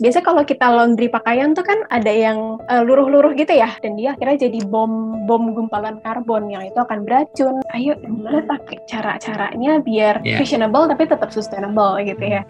biasanya kalau kita laundry pakaian tuh kan ada yang luruh-luruh gitu ya, dan dia akhirnya jadi bom gumpalan karbon yang itu akan beracun. Ayo gimana pakai cara-caranya biar fashionable tapi tetap sustainable gitu ya.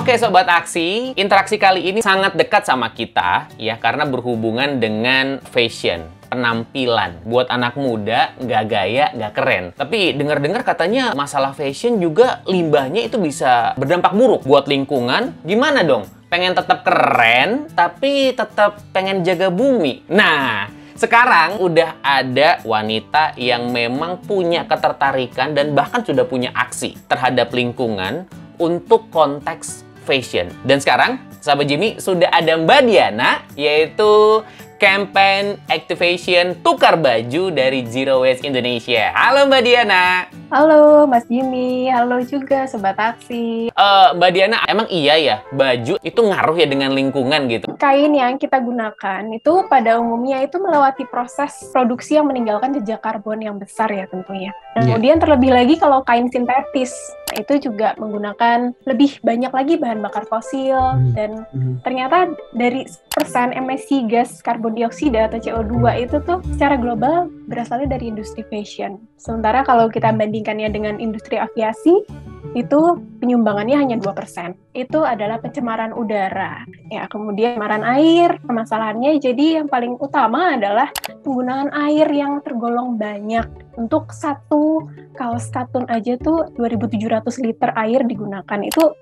Oke Sobat Aksi, interaksi kali ini sangat dekat sama kita ya karena berhubungan dengan fashion. Penampilan buat anak muda, nggak gaya, nggak keren. Tapi dengar-dengar katanya masalah fashion juga limbahnya itu bisa berdampak buruk buat lingkungan. Gimana dong? Pengen tetap keren, tapi tetap pengen jaga bumi. Nah, sekarang udah ada wanita yang memang punya ketertarikan dan bahkan sudah punya aksi terhadap lingkungan untuk konteks fashion. Dan sekarang, sahabat Jimmy, sudah ada Mbak Diana, yaitu Campaign Activation Tukar Baju dari Zero Waste Indonesia. Halo Mbak Diana. Halo Mas Jimmy, halo juga Sobat Aksi. Mbak Diana, emang iya ya baju itu ngaruh ya dengan lingkungan gitu? Kain yang kita gunakan itu pada umumnya itu melewati proses produksi yang meninggalkan jejak karbon yang besar ya tentunya. Kemudian terlebih lagi kalau kain sintetis, itu juga menggunakan lebih banyak lagi bahan bakar fosil dan ternyata dari persen emisi gas karbon dioksida atau CO2 itu tuh secara global berasalnya dari industri fashion. Sementara kalau kita bandingkannya dengan industri aviasi, itu penyumbangannya hanya 2%. Itu adalah pencemaran udara. Ya, kemudian pencemaran air, permasalahannya jadi yang paling utama adalah penggunaan air yang tergolong banyak. Untuk satu kaos katun aja tuh 2.700 liter air digunakan. Itu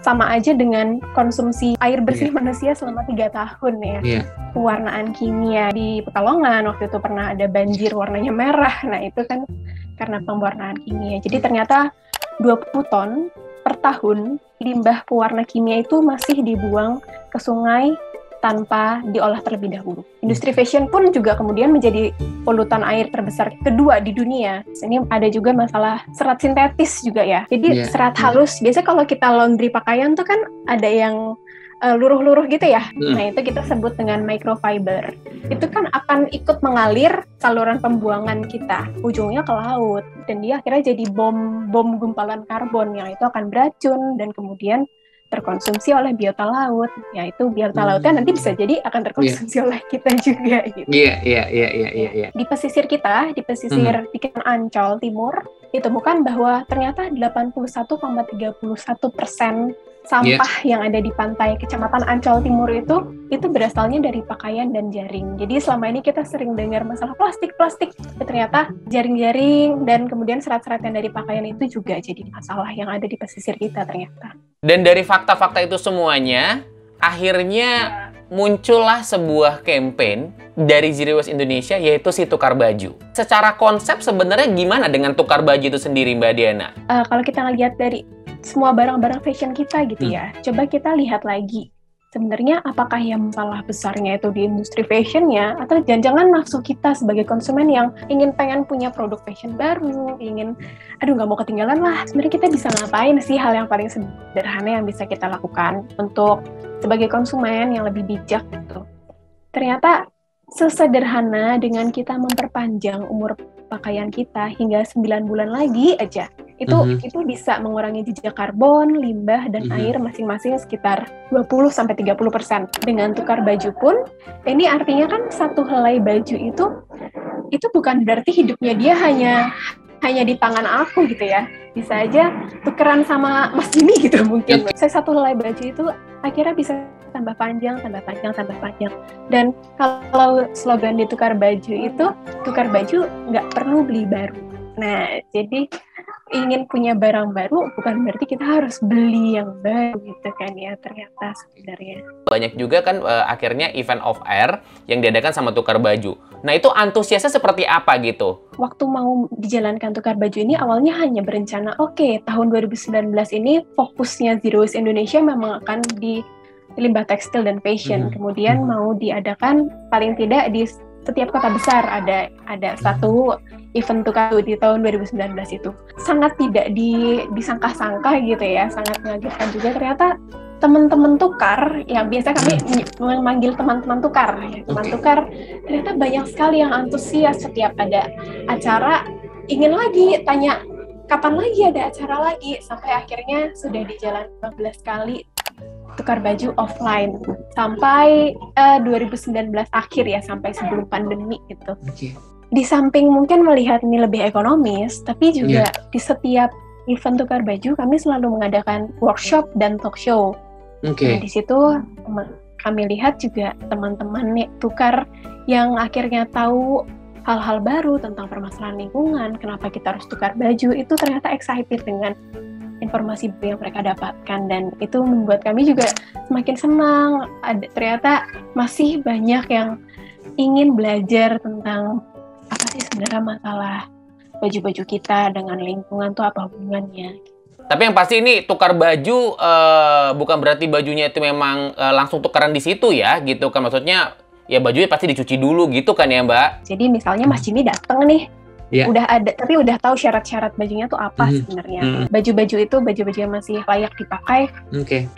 sama aja dengan konsumsi air bersih manusia selama 3 tahun ya. Pewarnaan kimia di Pekalongan waktu itu pernah ada banjir warnanya merah. Nah itu kan karena pewarnaan kimia. Jadi ternyata 20 ton per tahun limbah pewarna kimia itu masih dibuang ke sungai tanpa diolah terlebih dahulu. Industri fashion pun juga kemudian menjadi polutan air terbesar kedua di dunia. Ini ada juga masalah serat sintetis juga ya. Jadi serat halus, biasanya kalau kita laundry pakaian tuh kan ada yang luruh-luruh gitu ya. Nah itu kita sebut dengan microfiber. Itu kan akan ikut mengalir saluran pembuangan kita, ujungnya ke laut. Dan dia akhirnya jadi bom gumpalan karbon yang itu akan beracun dan kemudian terkonsumsi oleh biota laut, yaitu biota lautnya nanti bisa jadi akan terkonsumsi oleh kita juga gitu. Iya. Di pesisir kita, di pesisir Pikiran Ancol Timur, ditemukan bahwa ternyata 81,31% sampah yang ada di pantai Kecamatan Ancol Timur itu berasalnya dari pakaian dan jaring. Jadi selama ini kita sering dengar masalah plastik, ternyata jaring-jaring dan kemudian serat-serat yang dari pakaian itu juga jadi masalah yang ada di pesisir kita ternyata. Dan dari fakta-fakta itu semuanya, akhirnya muncullah sebuah campaign dari Zero Waste Indonesia, yaitu si tukar baju. Secara konsep sebenarnya gimana dengan tukar baju itu sendiri, Mbak Diana? Kalau kita lihat dari semua barang-barang fashion kita gitu ya, coba kita lihat lagi. Sebenarnya apakah yang masalah besarnya itu di industri fashionnya, atau jangan-jangan nafsu kita sebagai konsumen yang pengen punya produk fashion baru, nggak mau ketinggalan lah. Sebenarnya kita bisa ngapain sih hal yang paling sederhana yang bisa kita lakukan untuk sebagai konsumen yang lebih bijak gitu. Ternyata sesederhana dengan kita memperpanjang umur pakaian kita hingga 9 bulan lagi aja. Itu bisa mengurangi jejak karbon, limbah, dan air masing-masing sekitar 20-30%. Dengan tukar baju pun, ini artinya kan satu helai baju itu bukan berarti hidupnya dia hanya di tangan aku gitu ya. Bisa aja tukeran sama Mas Jimmy gitu mungkin. Saya satu helai baju itu akhirnya bisa tambah panjang. Dan kalau slogan di tukar baju itu, tukar baju nggak perlu beli baru. Nah, jadi ingin punya barang baru bukan berarti kita harus beli yang baru gitu kan ya, ternyata sebenarnya. Banyak juga kan akhirnya event off air yang diadakan sama tukar baju. Nah itu antusiasnya seperti apa gitu? Waktu mau dijalankan tukar baju ini awalnya hanya berencana, tahun 2019 ini fokusnya Zero Waste Indonesia memang akan di limbah tekstil dan fashion. Kemudian mau diadakan paling tidak di setiap kota besar ada satu event tukar di tahun 2019 itu. Sangat tidak disangka-sangka gitu ya, sangat mengagetkan juga ternyata teman-teman tukar, yang biasa kami memanggil teman-teman tukar, tukar, ternyata banyak sekali yang antusias setiap ada acara, ingin lagi tanya, kapan lagi ada acara lagi, sampai akhirnya sudah di jalan 15 kali tukar baju offline sampai 2019 akhir ya, sampai sebelum pandemi gitu. Di samping mungkin melihat ini lebih ekonomis, tapi juga di setiap event tukar baju kami selalu mengadakan workshop dan talk show. Nah, di situ kami lihat juga teman-teman nih tukar yang akhirnya tahu hal-hal baru tentang permasalahan lingkungan, kenapa kita harus tukar baju, itu ternyata excited dengan informasi yang mereka dapatkan, dan itu membuat kami juga semakin senang. Ternyata masih banyak yang ingin belajar tentang apa sih sebenarnya masalah baju-baju kita dengan lingkungan tuh apa hubungannya. Tapi yang pasti ini tukar baju bukan berarti bajunya itu memang langsung tukaran di situ ya, gitu kan, maksudnya ya bajunya pasti dicuci dulu gitu kan ya Mbak? Jadi misalnya Mas Jimmy datang nih, udah ada, tapi udah tahu syarat-syarat bajunya tuh apa sebenarnya. Baju-baju itu baju-baju yang masih layak dipakai,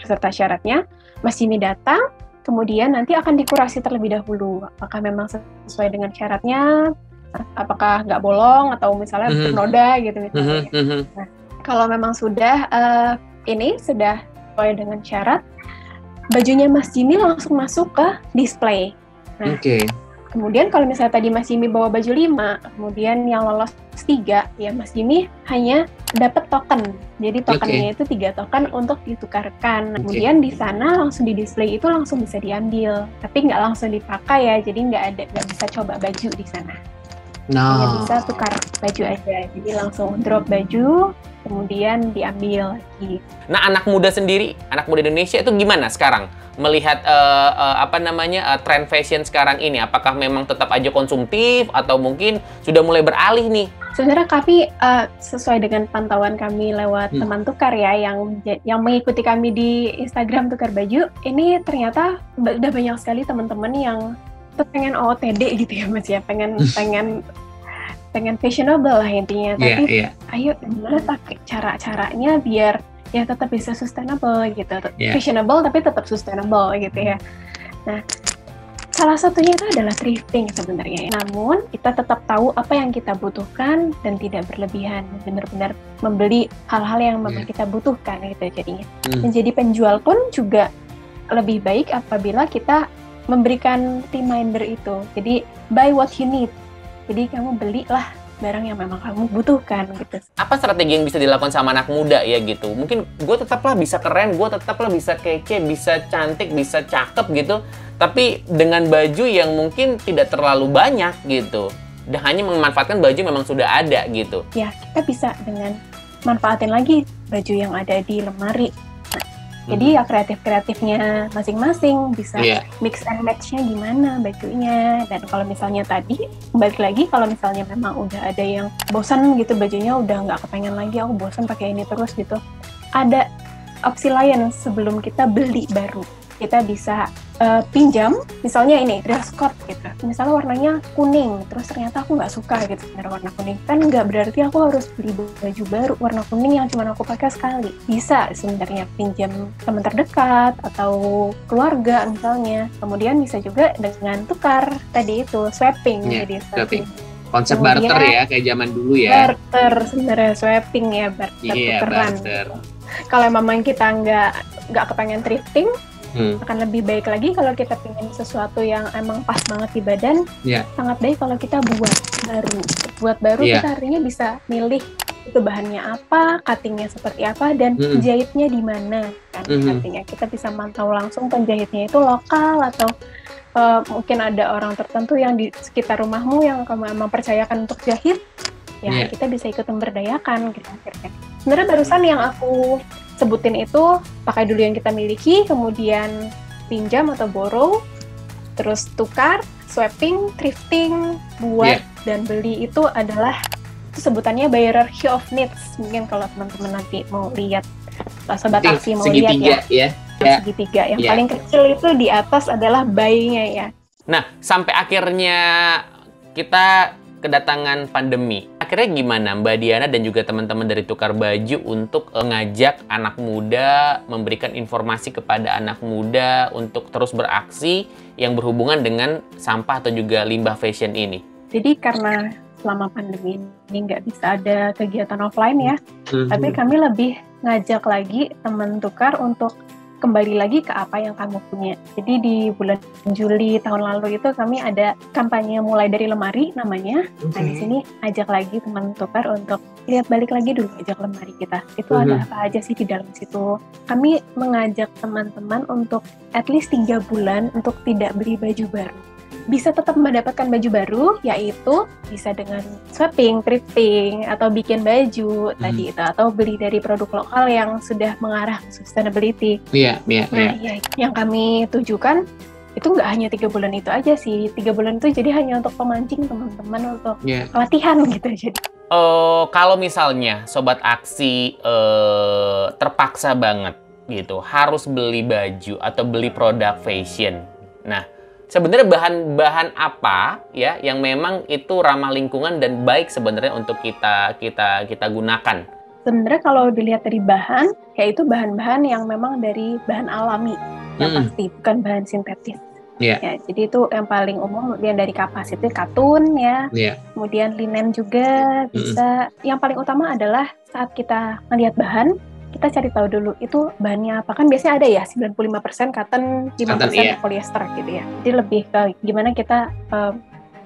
serta syaratnya. Mas Jimmy datang, kemudian nanti akan dikurasi terlebih dahulu. Apakah memang sesuai dengan syaratnya, apakah nggak bolong, atau misalnya bernoda gitu misalnya. Nah, kalau memang sudah sudah sesuai dengan syarat, bajunya Mas Jimmy langsung masuk ke display. Nah, kemudian kalau misalnya tadi Mas Jimmy bawa baju 5, kemudian yang lolos 3, ya Mas Jimmy hanya dapat token. Jadi tokennya itu 3 token untuk ditukarkan. Kemudian di sana langsung di display itu langsung bisa diambil, tapi nggak langsung dipakai ya. Jadi nggak bisa coba baju di sana. Hanya bisa tukar baju aja. Jadi langsung drop baju, kemudian diambil lagi. Nah, anak muda sendiri, anak muda Indonesia itu gimana sekarang melihat tren fashion sekarang ini? Apakah memang tetap aja konsumtif atau mungkin sudah mulai beralih nih? Sebenarnya kami sesuai dengan pantauan kami lewat teman tukar ya, yang mengikuti kami di Instagram tukar baju, ini ternyata udah banyak sekali teman-teman yang pengen OOTD gitu ya Mas ya, pengen fashionable lah intinya. Tapi ayo gimana pakai cara-caranya biar ya tetap bisa sustainable gitu, fashionable tapi tetap sustainable gitu ya. Nah, salah satunya itu adalah thrifting sebenarnya. Namun kita tetap tahu apa yang kita butuhkan dan tidak berlebihan, benar-benar membeli hal-hal yang memang kita butuhkan gitu jadinya. Menjadi penjual pun juga lebih baik apabila kita memberikan reminder itu. Jadi buy what you need. Jadi kamu belilah barang yang memang kamu butuhkan gitu. Apa strategi yang bisa dilakukan sama anak muda ya gitu? Mungkin gue tetaplah bisa keren, gue tetaplah bisa kece, bisa cantik, bisa cakep gitu. Tapi dengan baju yang mungkin tidak terlalu banyak gitu. Dan hanya memanfaatkan baju memang sudah ada gitu. Ya, kita bisa dengan manfaatin lagi baju yang ada di lemari. Jadi ya kreatif-kreatifnya masing-masing, bisa mix and match-nya gimana bajunya. Dan kalau misalnya tadi, balik lagi kalau misalnya memang udah ada yang bosan gitu bajunya, udah nggak kepengen lagi, aku bosan pakai ini terus gitu. Ada opsi lain sebelum kita beli baru. Kita bisa pinjam, misalnya ini dress code gitu. Misalnya warnanya kuning, terus ternyata aku nggak suka gitu sebenarnya warna kuning. Kan nggak berarti aku harus beli baju baru warna kuning yang cuma aku pakai sekali. Bisa sebenarnya pinjam teman terdekat atau keluarga misalnya. Kemudian bisa juga dengan tukar tadi itu, swapping. Jadi swapping. Konsep barter ya, kayak zaman dulu ya. Barter sebenarnya, swapping ya, barter tukeran. Kalau memang kita nggak kepengen thrifting, akan lebih baik lagi kalau kita pengen sesuatu yang emang pas banget di badan. Sangat baik kalau kita buat baru. Kita artinya bisa milih itu bahannya apa, cuttingnya seperti apa, dan jahitnya di mana kan. Artinya kita bisa mantau langsung penjahitnya itu lokal atau mungkin ada orang tertentu yang di sekitar rumahmu yang kamu emang percayakan untuk jahit. Kita bisa ikut memberdayakan gitu akhirnya. Sebenarnya barusan yang aku sebutin itu pakai dulu yang kita miliki, kemudian pinjam atau borrow, terus tukar, swapping, thrifting, buat dan beli itu adalah itu sebutannya hierarchy of needs. Mungkin kalau teman-teman nanti mau lihat, sobat aksi mau lihat ya. Segitiga yang paling kecil itu di atas adalah buy-nya ya. Nah, sampai akhirnya kita kedatangan pandemi. Akhirnya gimana Mbak Diana dan juga teman-teman dari Tukar Baju untuk ngajak anak muda, memberikan informasi kepada anak muda untuk terus beraksi yang berhubungan dengan sampah atau juga limbah fashion ini? Jadi karena selama pandemi ini nggak bisa ada kegiatan offline ya, tapi kami lebih ngajak lagi teman tukar untuk kembali lagi ke apa yang kamu punya. Jadi di bulan Juli tahun lalu itu kami ada kampanye mulai dari lemari namanya. Nah di sini ajak lagi teman tukar untuk lihat balik lagi dulu ajak lemari kita. Itu ada apa aja sih di dalam situ. Kami mengajak teman-teman untuk at least 3 bulan untuk tidak beli baju baru. Bisa tetap mendapatkan baju baru, yaitu bisa dengan swapping, thrifting, atau bikin baju tadi itu, atau beli dari produk lokal yang sudah mengarah ke sustainability. Iya. Yang kami tujukan itu nggak hanya 3 bulan itu aja sih. 3 bulan itu jadi hanya untuk pemancing teman-teman untuk latihan gitu. Jadi kalau misalnya Sobat Aksi terpaksa banget gitu, harus beli baju atau beli produk fashion. Nah, sebenarnya bahan-bahan apa ya yang memang itu ramah lingkungan dan baik sebenarnya untuk kita gunakan? Sebenarnya kalau dilihat dari bahan, yaitu bahan-bahan yang memang dari bahan alami, yang pasti bukan bahan sintetis. Ya, jadi itu yang paling umum, kemudian dari kapas itu katun ya, kemudian linen juga bisa. Yang paling utama adalah saat kita melihat bahan, kita cari tahu dulu itu bahannya apa. Kan biasanya ada ya 95% cotton, 5% polyester gitu ya. Jadi lebih ke gimana kita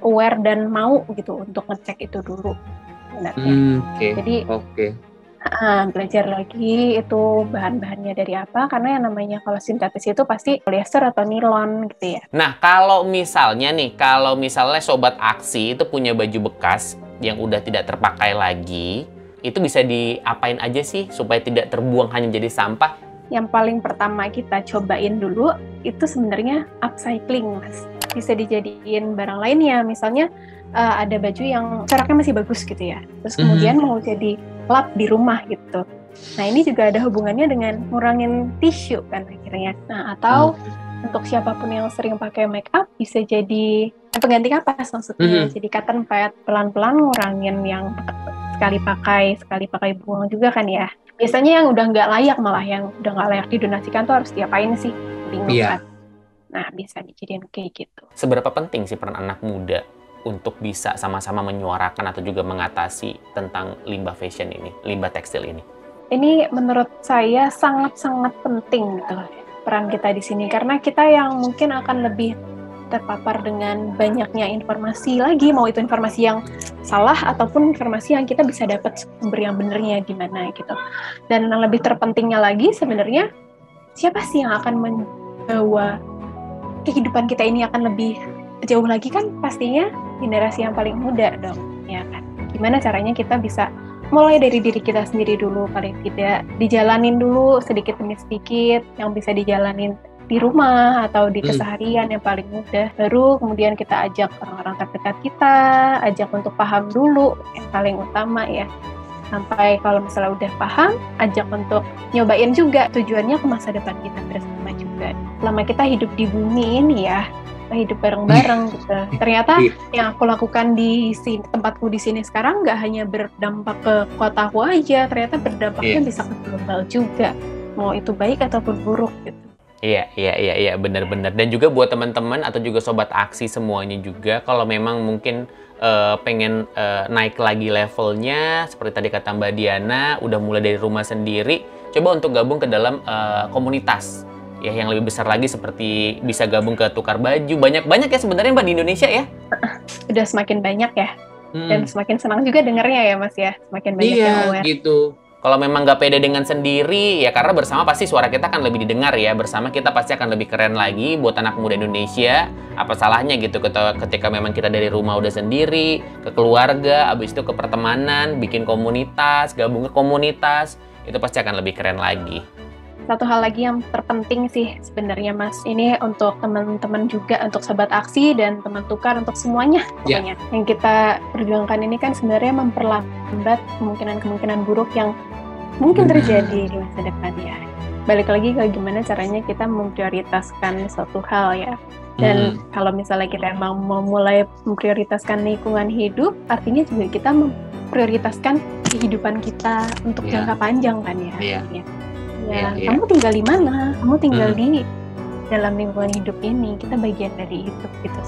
aware dan mau gitu untuk ngecek itu dulu. Jadi belajar lagi itu bahan-bahannya dari apa, karena yang namanya kalau sintetis itu pasti polyester atau nilon gitu ya. Nah, kalau misalnya Sobat Aksi itu punya baju bekas yang udah tidak terpakai lagi, itu bisa diapain aja sih supaya tidak terbuang hanya jadi sampah? Yang paling pertama kita cobain dulu itu sebenarnya upcycling, Mas. Bisa dijadiin barang lainnya, misalnya ada baju yang coraknya masih bagus gitu ya, terus kemudian mau jadi lap di rumah gitu. Nah ini juga ada hubungannya dengan ngurangin tisu kan akhirnya. Nah atau untuk siapapun yang sering pakai make up bisa jadi pengganti kapas maksudnya. Jadi cotton pad pelan-pelan ngurangin yang sekali pakai buang juga kan ya. Biasanya yang udah nggak layak, malah yang udah nggak layak didonasikan tuh harus diapain sih? Bingung kan? Nah bisa dijadiin kayak gitu. Seberapa penting sih peran anak muda untuk bisa sama-sama menyuarakan atau juga mengatasi tentang limbah fashion ini, limbah tekstil ini? Ini menurut saya sangat-sangat penting gitu peran kita di sini, karena kita yang mungkin akan lebih terpapar dengan banyaknya informasi lagi, mau itu informasi yang salah ataupun informasi yang kita bisa dapat sumber yang benernya gimana gitu. Dan yang lebih terpentingnya lagi sebenarnya, siapa sih yang akan membawa kehidupan kita ini akan lebih jauh lagi? Kan pastinya generasi yang paling muda dong, ya kan? Gimana caranya kita bisa mulai dari diri kita sendiri dulu, paling tidak dijalanin dulu sedikit demi sedikit yang bisa dijalanin di rumah atau di keseharian yang paling mudah. Baru kemudian kita ajak orang-orang terdekat kita, ajak untuk paham dulu yang paling utama ya. Sampai kalau misalnya udah paham, ajak untuk nyobain juga, tujuannya ke masa depan kita bersama juga. Selama kita hidup di bumi ini ya, kita hidup bareng-bareng gitu. Ternyata yang aku lakukan di tempatku di sini sekarang nggak hanya berdampak ke kotaku aja, ternyata berdampaknya bisa ke global juga. Mau itu baik ataupun buruk gitu. Iya, benar-benar. Dan juga buat teman-teman atau juga Sobat Aksi semuanya juga, kalau memang mungkin pengen naik lagi levelnya, seperti tadi kata Mbak Diana, udah mulai dari rumah sendiri, coba untuk gabung ke dalam komunitas ya yang lebih besar lagi, seperti bisa gabung ke tukar baju. Banyak ya sebenarnya Mbak di Indonesia ya. Udah semakin banyak ya. Dan semakin senang juga dengarnya ya Mas ya, semakin banyak yang aware. Gitu. Kalau memang nggak pede dengan sendiri, ya karena bersama pasti suara kita akan lebih didengar ya. Bersama kita pasti akan lebih keren lagi buat anak muda Indonesia. Apa salahnya gitu ketika memang kita dari rumah udah sendiri, ke keluarga, abis itu ke pertemanan, bikin komunitas, gabung ke komunitas, itu pasti akan lebih keren lagi. Satu hal lagi yang terpenting sih sebenarnya Mas, ini untuk teman-teman juga, untuk Sobat Aksi dan teman tukar, untuk semuanya pokoknya. Yang kita perjuangkan ini kan sebenarnya memperlambat kemungkinan-kemungkinan buruk yang mungkin terjadi di masa depan ya. Balik lagi ke gimana caranya kita memprioritaskan suatu hal ya. Dan kalau misalnya kita emang mau mulai memprioritaskan lingkungan hidup, artinya juga kita memprioritaskan kehidupan kita untuk jangka panjang kan ya. Kamu tinggal di mana? Kamu tinggal di dalam lingkungan hidup ini. Kita bagian dari itu gitu.